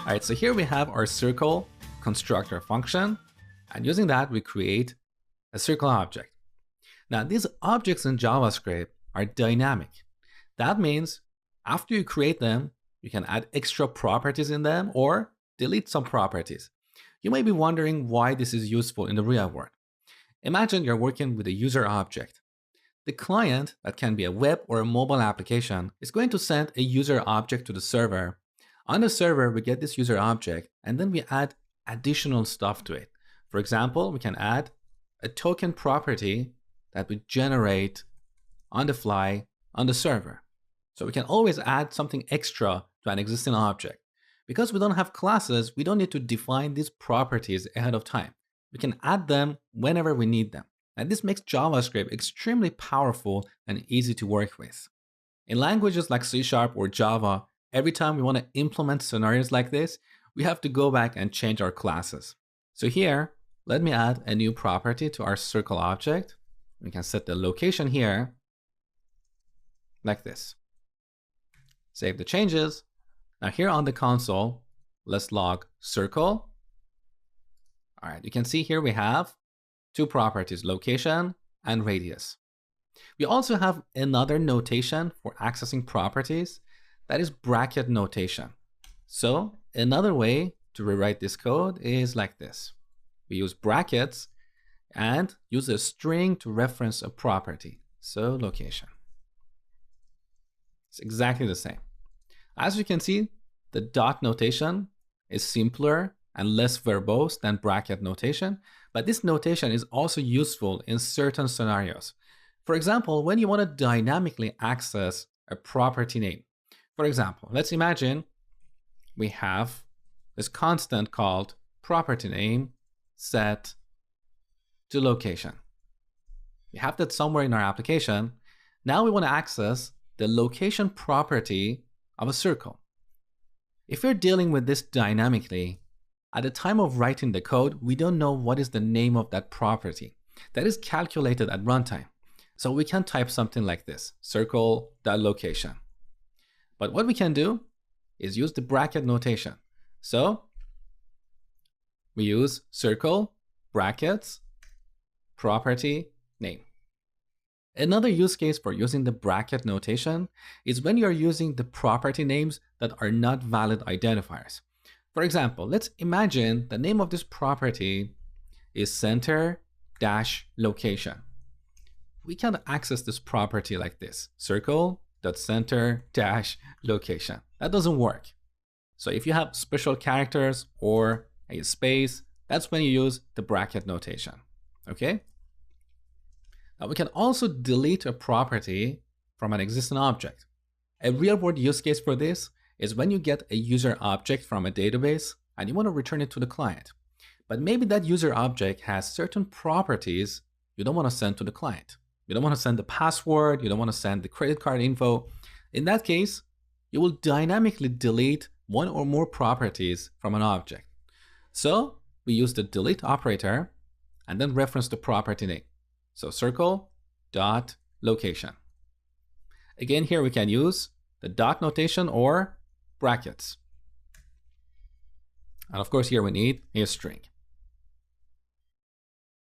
All right, so here we have our circle constructor function, and using that, we create a circle object. Now, these objects in JavaScript are dynamic. That means after you create them, you can add extra properties in them or delete some properties. You may be wondering why this is useful in the real world. Imagine you're working with a user object. The client, that can be a web or a mobile application, is going to send a user object to the server. On the server, we get this user object, and then we add additional stuff to it. For example, we can add a token property that we generate on the fly on the server. So we can always add something extra to an existing object. Because we don't have classes, we don't need to define these properties ahead of time. We can add them whenever we need them. And this makes JavaScript extremely powerful and easy to work with. In languages like C# or Java, every time we want to implement scenarios like this, we have to go back and change our classes. So here, let me add a new property to our circle object. We can set the location here like this. Save the changes. Now here on the console, let's log circle. All right, you can see here we have two properties, location and radius. We also have another notation for accessing properties, that is bracket notation. So another way to rewrite this code is like this. We use brackets and use a string to reference a property. So location. It's exactly the same. As you can see, the dot notation is simpler and less verbose than bracket notation, but this notation is also useful in certain scenarios. For example, when you want to dynamically access a property name. For example, let's imagine we have this constant called property name set to location. We have that somewhere in our application. Now we want to access the location property of a circle. If you're dealing with this dynamically, at the time of writing the code, we don't know what is the name of that property. That is calculated at runtime. So we can type something like this, circle.location. But what we can do is use the bracket notation. So we use circle, brackets, property, name. Another use case for using the bracket notation is when you're using the property names that are not valid identifiers. For example, let's imagine the name of this property is center-location. We can access this property like this, circle.center-location. That doesn't work. So if you have special characters or a space, that's when you use the bracket notation, okay? Now we can also delete a property from an existing object. A real-world use case for this is when you get a user object from a database and you want to return it to the client. But maybe that user object has certain properties you don't want to send to the client. You don't want to send the password, you don't want to send the credit card info. In that case, you will dynamically delete one or more properties from an object. So we use the delete operator and then reference the property name. So circle.location. Again, here we can use the dot notation or brackets. And of course, here we need a string.